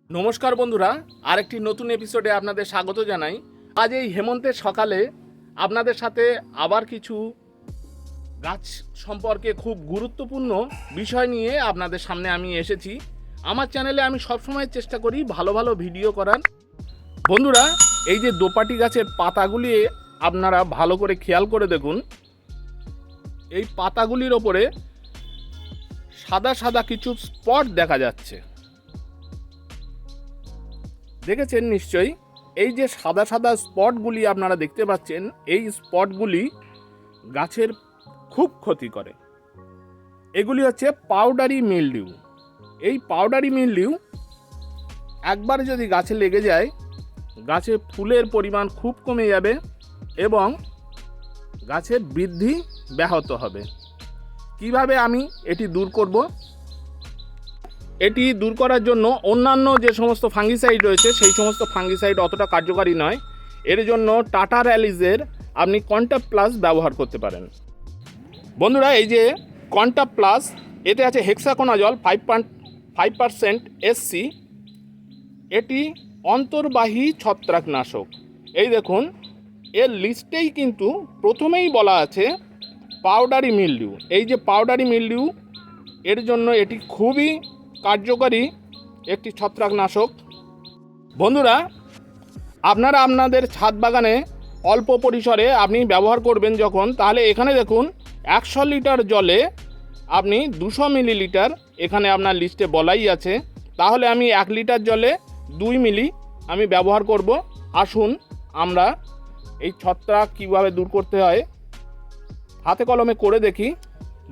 নমস্কার বন্ধুরা, আরেকটি নতুন এপিসোডে আপনাদের স্বাগত জানাই। আজ এই হেমন্তের সকালে আপনাদের সাথে আবার কিছু গাছ সম্পর্কে খুব গুরুত্বপূর্ণ বিষয় নিয়ে আপনাদের সামনে আমি এসেছি। আমার চ্যানেলে আমি সবসময় চেষ্টা করি ভালো ভালো ভিডিও করার। বন্ধুরা, এই যে দোপাটি গাছের পাতাগুলি আপনারা ভালো করে খেয়াল করে দেখুন। এই পাতাগুলির ওপরে সাদা সাদা কিছু স্পট দেখা যাচ্ছে, দেখেছেন নিশ্চয়ই। এই যে সাদা সাদা স্পটগুলি আপনারা দেখতে পাচ্ছেন, এই স্পটগুলি গাছের খুব ক্ষতি করে। এগুলি হচ্ছে পাউডারি মিলডিউ। এই পাউডারি মিলডিউ একবার যদি গাছে লেগে যায়, গাছে ফুলের পরিমাণ খুব কমে যাবে এবং গাছের বৃদ্ধি ব্যাহত হবে। কিভাবে আমি এটি দূর করব? এটি দূর করার জন্য অন্যান্য যে সমস্ত ফাঙ্গিসাইড রয়েছে সেই সমস্ত ফাঙ্গিসাইড অতটা কার্যকারী নয়। এর জন্য টাটা র্যালিসের আপনি কন্টাফ প্লাস ব্যবহার করতে পারেন। বন্ধুরা, এই যে কন্টাফ প্লাস, এতে আছে হেক্সাকোনাজল 5% SC। এটি অন্তর্বাহী ছত্রাকনাশক। এই দেখুন, এর লিস্টেই কিন্তু প্রথমেই বলা আছে পাউডারি মিলডিউ। এই যে পাউডারি মিলডিউ, এর জন্য এটি খুবই কার্যকরী একটি ছত্রাকনাশক। বন্ধুরা, আপনারা আপনাদের ছাদ বাগানে অল্প পরিসরে আপনি ব্যবহার করবেন যখন, তাহলে এখানে দেখুন 100 লিটার জলে আপনি 200 মিলিলিটার এখানে আপনার লিস্টে বলাই আছে। তাহলে আমি 1 লিটার জলে 2 মিলি আমি ব্যবহার করব। আসুন আমরা এই ছত্রাক কীভাবে দূর করতে হয় হাতে কলমে করে দেখি।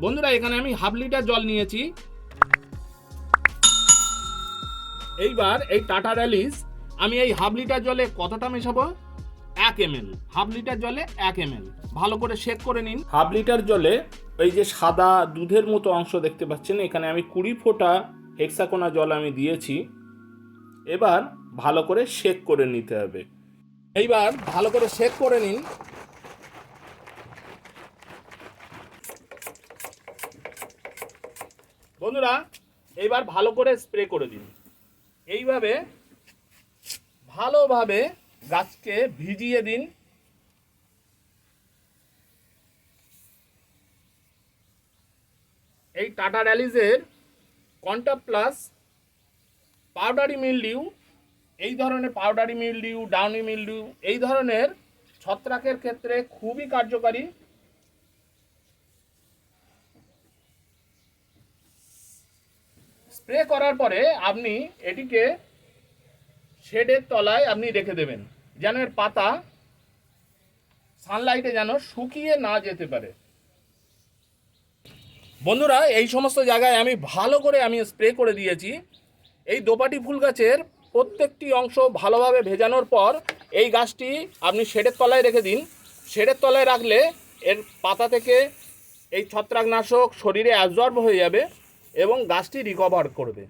বন্ধুরা, এখানে আমি 1/2 লিটার জল নিয়েছি। এইবার এই টাটা র্যালিস আমি এই 1/2 লিটার জলে কতটা মেশাবো? 1 ml। 1/2 লিটার জলে 1 ml ভালো করে শেক করে নিন। 1/2 লিটার জলে এই যে সাদা দুধের মতো অংশ দেখতে পাচ্ছেন, এখানে আমি 20 ফোঁটা হেক্সাকোনাজল আমি দিয়েছি। এবার ভালো করে শেক করে নিতে হবে। এইবার ভালো করে শেক করে নিন। বন্ধুরা, এইবার ভালো করে স্প্রে করে দিন। এইভাবে ভালোভাবে গাছকে ভিজিয়ে দিন। এই টাটা র্যালিসের কন্টাফ প্লাস পাউডারি মিলডিউ, এই ধরনের পাউডারি মিলডিউ, ডাউনি মিলডিউ, এই ধরনের ছত্রাকের ক্ষেত্রে খুবই কার্যকারী। স্প্রে করার পরে আপনি এটিকে শেডের তলায় আপনি রেখে দেবেন, যেন এর পাতা সানলাইটে যেন শুকিয়ে না যেতে পারে। বন্ধুরা, এই সমস্ত জায়গায় আমি ভালো করে স্প্রে করে দিয়েছি। এই দোপাটি ফুল গাছের প্রত্যেকটি অংশ ভালোভাবে ভেজানোর পর এই গাছটি আপনি শেডের তলায় রেখে দিন। শেডের তলায় রাখলে এর পাতা থেকে এই ছত্রাকনাশক শরীরে অ্যাবজর্ব হয়ে যাবে এবং গাছটি রিকভার করবে।